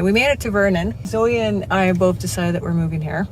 We made it to Vernon. Zoe and I both decided that we're moving here.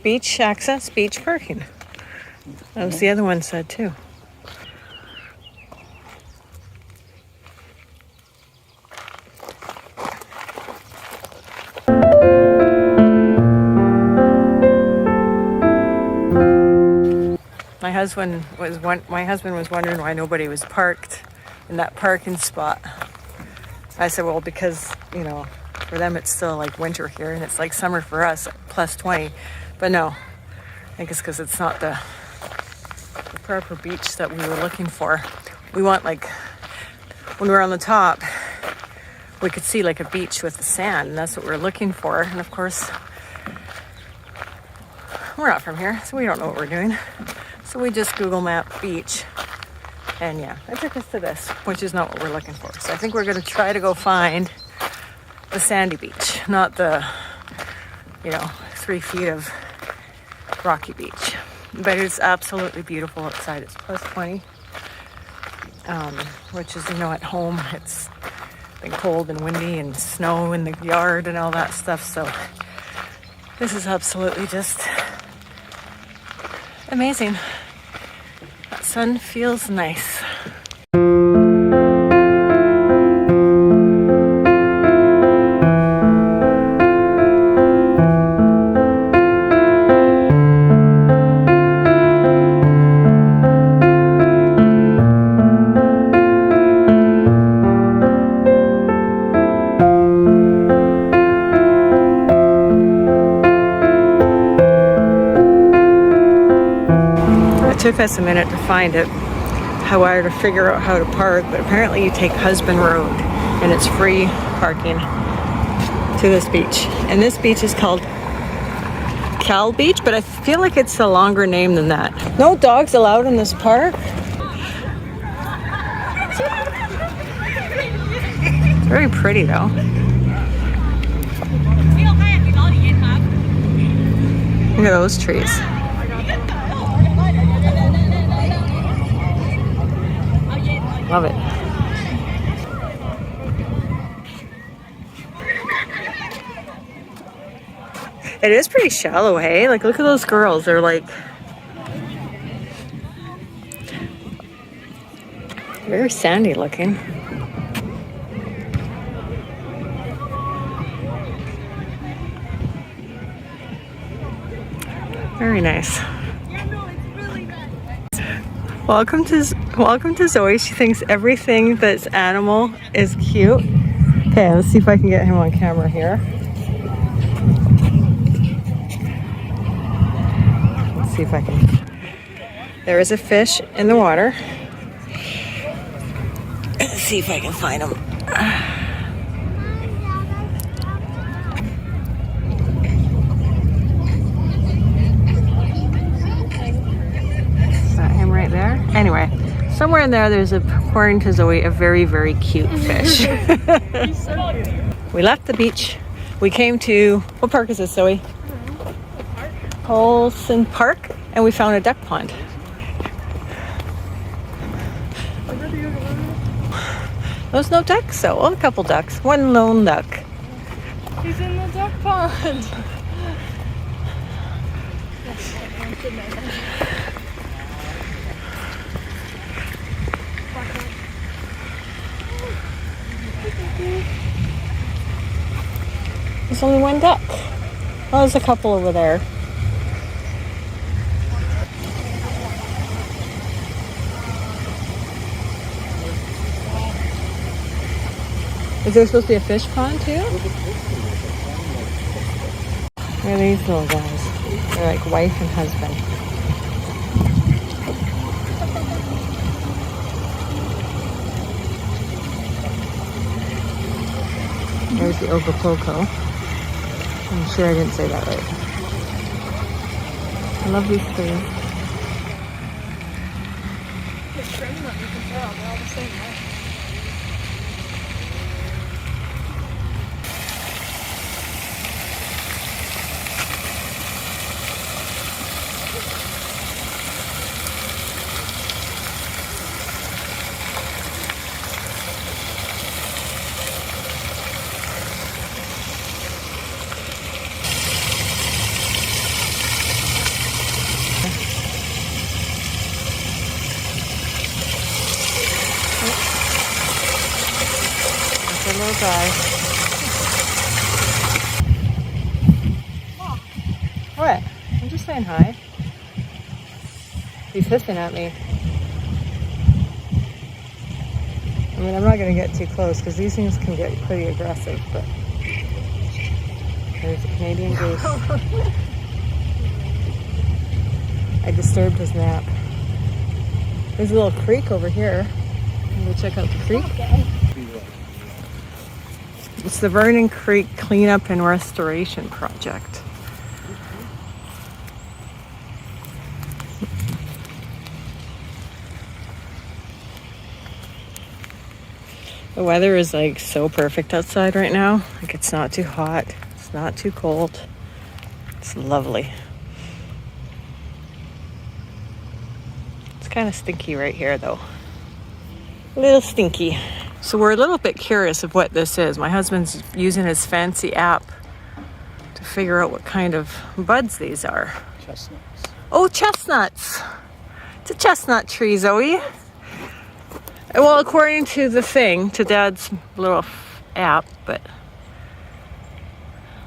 Beach access, beach parking. That was the other one said too. My husband was wondering why nobody was parked in that parking spot. I said, well, because, you know, for them it's still like winter here and it's like summer for us, plus 20. But no, I think it's because it's not the proper beach that we were looking for. We want, like, when we were on the top, we could see like a beach with the sand, and that's what we're looking for. And of course, we're not from here, so we don't know what we're doing. So we just Google Map beach, and yeah, it took us to this, which is not what we're looking for. So I think we're gonna try to go find the sandy beach, not the, 3 feet of rocky beach. But it's absolutely beautiful outside. It's plus 20, which is, at home it's been cold and windy and snow in the yard and all that stuff. So this is absolutely just amazing. That sun feels nice. It took us a minute to find it, to figure out how to park, but apparently you take Husband Road and it's free parking to this beach. And this beach is called Kal Beach, but I feel like it's a longer name than that. No dogs allowed in this park. It's very pretty though. Look at those trees. Love it. It is pretty shallow, hey? Like, look at those girls. They're like very sandy looking. Very nice. Welcome to Zoe. She thinks everything that's animal is cute. Okay, let's see if I can get him on camera here. Let's see if I can. There is a fish in the water. Let's see if I can find them. Is that him right there? Anyway, somewhere in there, there's, according to Zoe, a very, very cute fish. He's so cute. We left the beach. We came to, what park is this, Zoe? Polson Park, and we found a duck pond. There's no ducks, so well, a couple ducks. One lone duck. He's in the duck pond. There's only one duck. Oh, there's a couple over there. Is there supposed to be a fish pond too? Where are these little guys? They're like wife and husband. There's the Ogopoco. I'm sure I didn't say that right. I love these things. The string that you can tell, they're all the same, right? That's a little guy. What? I'm just saying hi. He's hissing at me. I mean, I'm not going to get too close because these things can get pretty aggressive, but there's a Canadian goose. I disturbed his nap. There's a little creek over here. Go check out the creek. Okay. It's the Vernon Creek Cleanup and Restoration Project. The weather is like so perfect outside right now. Like it's not too hot, it's not too cold. It's lovely. It's kind of stinky right here though. A little stinky. So we're a little bit curious of what this is. My husband's using his fancy app to figure out what kind of buds these are. Chestnuts. Oh, chestnuts. It's a chestnut tree, Zoe. Well, according to the thing, to Dad's little app, but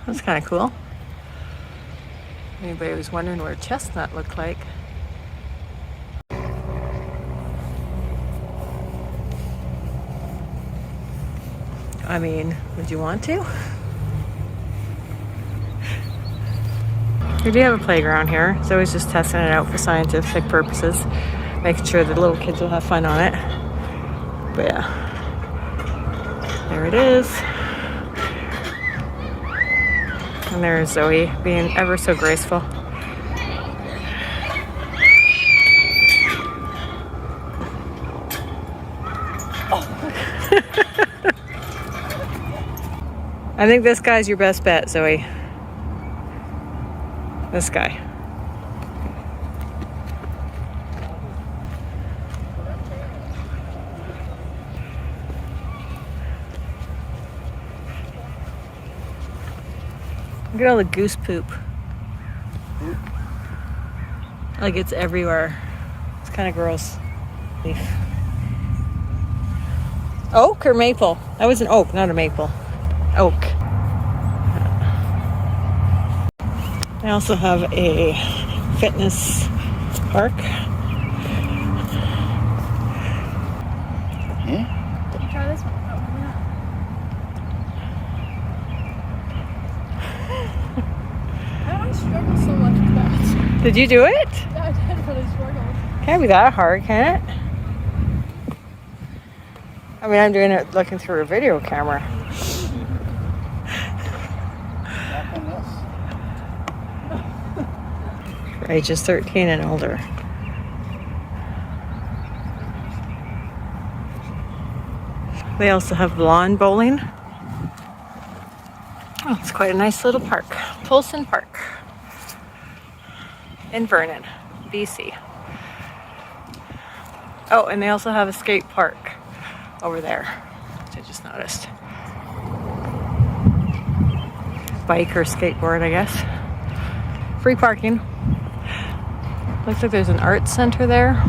that's kind of cool. Anybody was wondering what a chestnut looked like. I mean, would you want to? We do have a playground here. Zoe's just testing it out for scientific purposes, making sure the little kids will have fun on it. But yeah, there it is. And there's Zoe being ever so graceful. I think this guy's your best bet, Zoe. This guy. Look at all the goose poop. Like it's everywhere. It's kind of gross. Leaf. Oak or maple? That was an oak, not a maple. Oak. I also have a fitness park. Yeah. Did you try this one? Oh, yeah. I don't struggle so much with that. Did you do it? Yeah, I did really struggle. Can't be that hard, can it? I mean, I'm doing it looking through a video camera. For ages 13 and older. They also have lawn bowling. Oh, it's quite a nice little park. Polson Park in Vernon, BC. Oh, and they also have a skate park over there, which I just noticed. Bike or skateboard, I guess. Free parking. Looks like there's an art center there.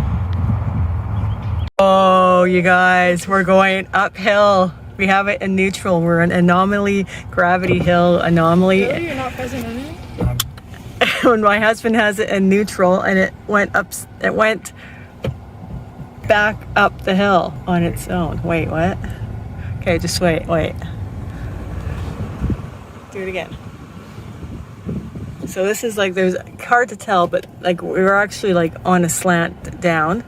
Oh, you guys, we're going uphill. We have it in neutral. We're an anomaly, gravity hill anomaly. Really? You're not pressing anything? When my husband has it in neutral and it went back up the hill on its own. Wait, what? Okay, just wait. Do it again. So this is like, there's hard to tell, but like we were actually like on a slant down.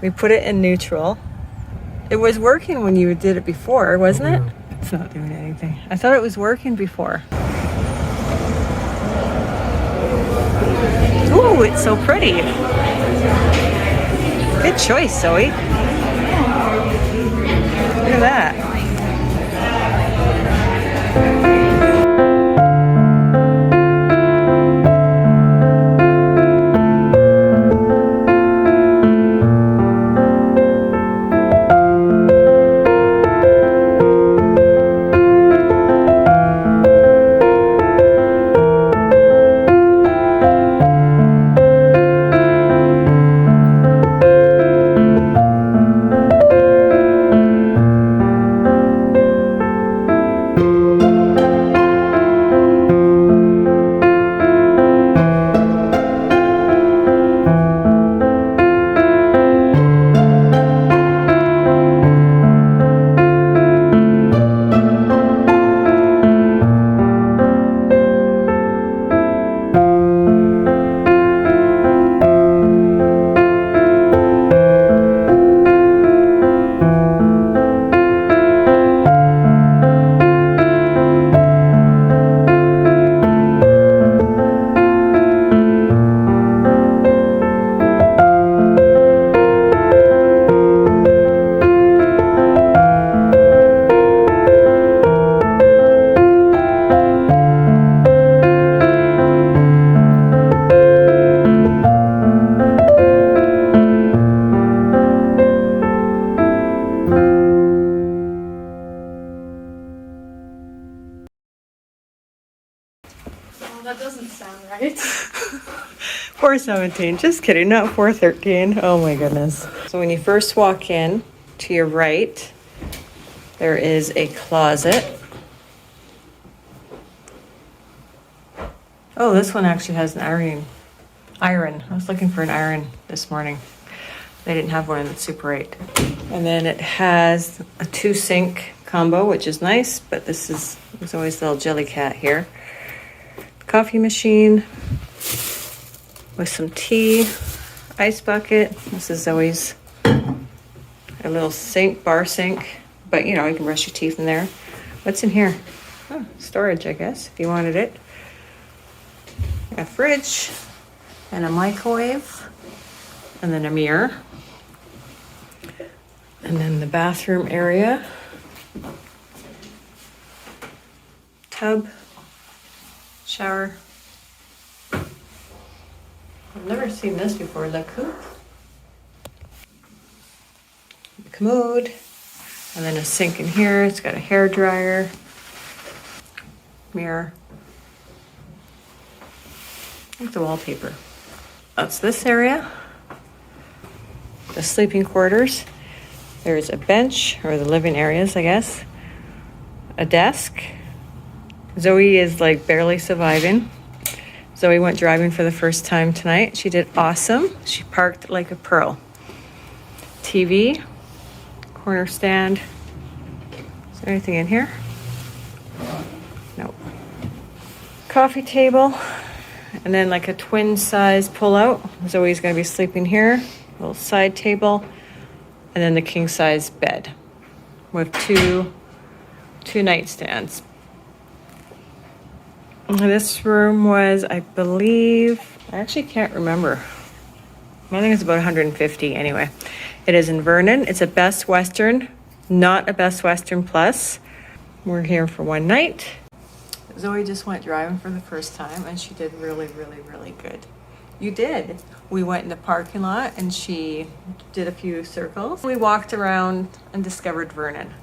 We put it in neutral. It was working when you did it before, wasn't it? It's not doing anything. I thought it was working before. Ooh, it's so pretty. Good choice, Zoe. Look at that. That doesn't sound right. 417, just kidding, not 413. Oh my goodness. So when you first walk in, to your right, there is a closet. Oh, this one actually has an iron. I was looking for an iron this morning. They didn't have one in the Super 8. And then it has a 2-sink combo, which is nice, but there's always the little jelly cat here. Coffee machine with some tea, ice bucket. This is Zoe's a little sink, bar sink, but you know, you can brush your teeth in there. What's in here? Oh, storage, I guess, if you wanted it. A fridge and a microwave, and then a mirror. And then the bathroom area. Tub. Shower. I've never seen this before. La coupe. Commode. And then a sink in here. It's got a hair dryer. Mirror. I think the wallpaper. That's this area. The sleeping quarters. There's a bench, or the living areas, I guess. A desk. Zoe is like barely surviving. Zoe went driving for the first time tonight. She did awesome. She parked like a pearl. TV, corner stand. Is there anything in here? Nope. Coffee table, and then like a twin size pull out. Zoe's gonna be sleeping here. A little side table, and then the king size bed. with two nightstands. This room was, I believe, I actually can't remember. I think it's about 150 anyway. It is in Vernon. It's a Best Western, not a Best Western Plus. We're here for one night. Zoe just went driving for the first time and she did really, really, really good. You did. We went in the parking lot and she did a few circles. We walked around and discovered Vernon.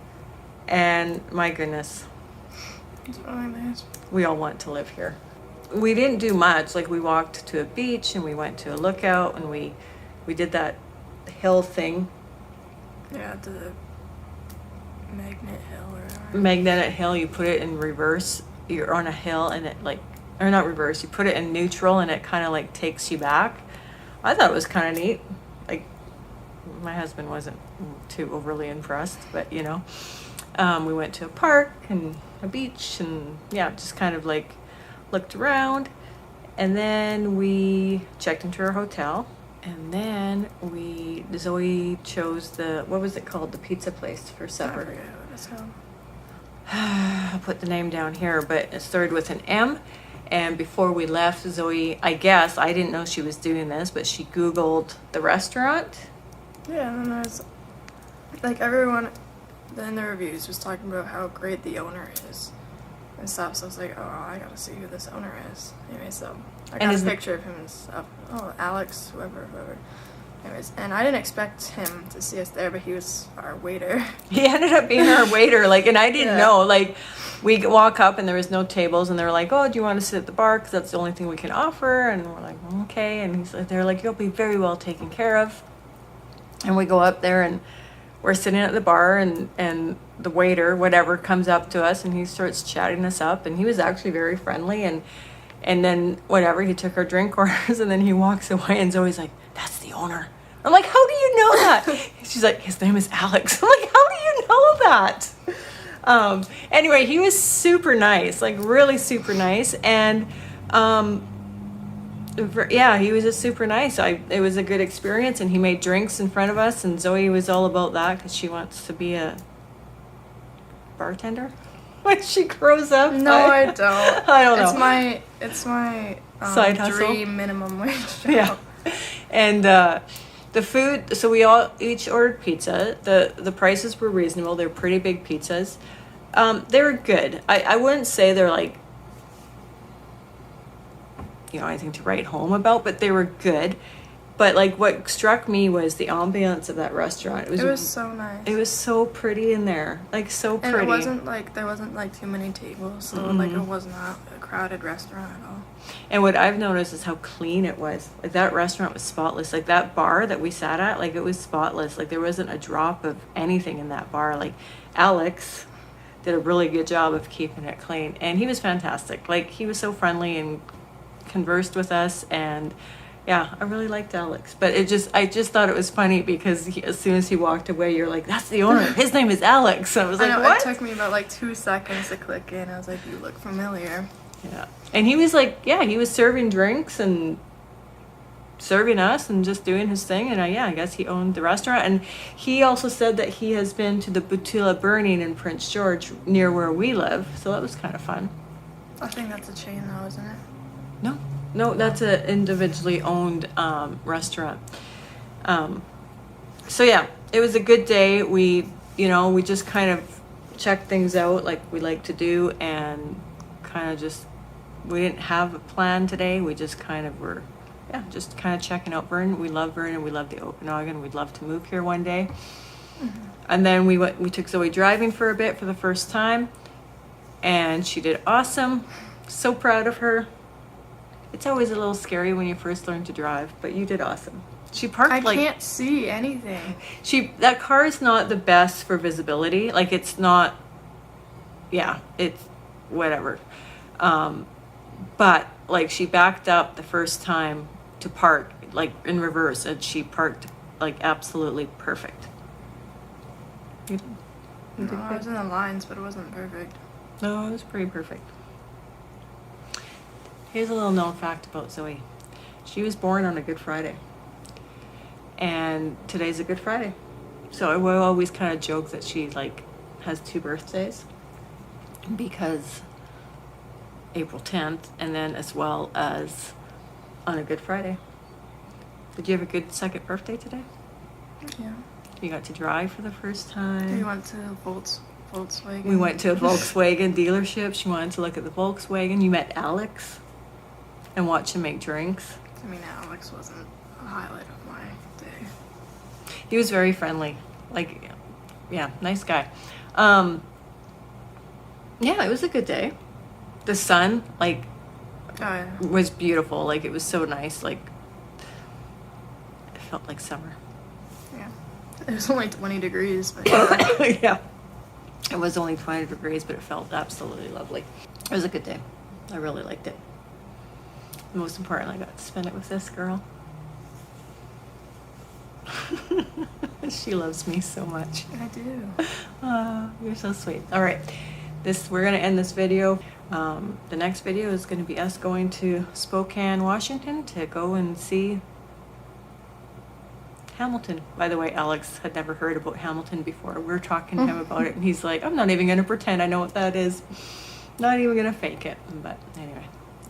And my goodness, It's really nice. we all want to live here. We didn't do much. Like we walked to a beach and we went to a lookout and we did that hill thing. Yeah, to the Magnet Hill or whatever. Magnetic hill, you put it in reverse. You're on a hill and it like, or not reverse, you put it in neutral and it kind of like takes you back. I thought it was kind of neat. Like my husband wasn't too overly impressed, but you know, we went to a park and a beach and yeah, just kind of like looked around. And then we checked into our hotel and then Zoe chose what was it called? The pizza place for I supper. forget what it's called. I'll put the name down here, but it started with an M. And before we left, Zoe, I guess, I didn't know she was doing this, but she Googled the restaurant. Yeah, and then there's like everyone in the reviews was talking about how great the owner is and stuff. So I was like, oh, I gotta see who this owner is. Anyway, so I got a picture of him and stuff. Oh, Alex, whoever. Anyways, and I didn't expect him to see us there, but he was our waiter. He ended up being our waiter, like, and I didn't Yeah. know, like, we walk up and there was no tables, and they were like, oh, do you want to sit at the bar? Because that's the only thing we can offer. And we're like, okay. And they're like, you'll be very well taken care of. And we go up there and we're sitting at the bar and the waiter, whatever, comes up to us and he starts chatting us up. And he was actually very friendly. And then whatever, he took our drink orders and then he walks away and Zoe's like, that's the owner. I'm like, how do you know that? She's like, his name is Alex. I'm like, how do you know that? Anyway, he was super nice, like really super nice. And yeah, he was just super nice. It was a good experience and he made drinks in front of us and Zoe was all about that because she wants to be a bartender when she grows up. No, I don't. I don't know. It's my Side hustle? dream minimum wage job. Yeah. And the food, so we all each ordered pizza. The prices were reasonable. They're pretty big pizzas. They were good. I wouldn't say they're like, you know, anything to write home about, but they were good. But like what struck me was the ambiance of that restaurant. It was so nice. It was so pretty in there, like so pretty. And it wasn't like there wasn't like too many tables, so like it was not a crowded restaurant at all. And what I've noticed is how clean it was. Like that restaurant was spotless. Like that bar that we sat at, like it was spotless. Like there wasn't a drop of anything in that bar. Like Alex did a really good job of keeping it clean, and he was fantastic. Like he was so friendly and conversed with us, and yeah, I really liked Alex. But I just thought it was funny because as soon as he walked away, you're like, that's the owner. His name is Alex. And I was like, what? It took me about like 2 seconds to click in. I was like, you look familiar. Yeah. And he was like, yeah, he was serving drinks and serving us and just doing his thing. And I guess he owned the restaurant. And he also said that he has been to the Butula burning in Prince George near where we live. So that was kind of fun. I think that's a chain though, isn't it? No, that's an individually owned restaurant. So yeah, it was a good day. We just kind of checked things out like we like to do, and kind of just, we didn't have a plan today. We just kind of were, just kind of checking out Vernon. We love Vernon. We love the Okanagan. We'd love to move here one day. Mm-hmm. And then we took Zoe driving for a bit for the first time, and she did awesome. So proud of her. It's always a little scary when you first learn to drive, but you did awesome. She parked I can't see anything. That car is not the best for visibility. Like it's not, it's whatever. But like she backed up the first time to park like in reverse, and she parked like absolutely perfect. You did I was in the lines, but it wasn't perfect. No, it was pretty perfect. Here's a little known fact about Zoe. She was born on a Good Friday. And today's a Good Friday. So I will always kind of joke that she like has 2 birthdays because April 10th, and then as well as on a Good Friday. Did you have a good second birthday today? Yeah. You got to drive for the first time. We went to Volkswagen. We went to a Volkswagen dealership. She wanted to look at the Volkswagen. You met Alex and watched him make drinks. I mean, Alex wasn't a highlight of my day. He was very friendly. Like, yeah, nice guy. Yeah, it was a good day. The sun, like, Oh, yeah. was beautiful. Like, it was so nice. Like, it felt like summer. Yeah. It was only 20 degrees, but yeah. Yeah. It was only 20 degrees, but it felt absolutely lovely. It was a good day. I really liked it. Most importantly, I got to spend it with this girl. She loves me so much. I do. You're so sweet. All right. We're going to end this video. The next video is going to be us going to Spokane, Washington to go and see Hamilton. By the way, Alex had never heard about Hamilton before. We were talking to him about it, and he's like, I'm not even going to pretend I know what that is. Not even going to fake it. But anyway.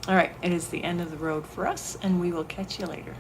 All right. It is the end of the road for us, and we will catch you later.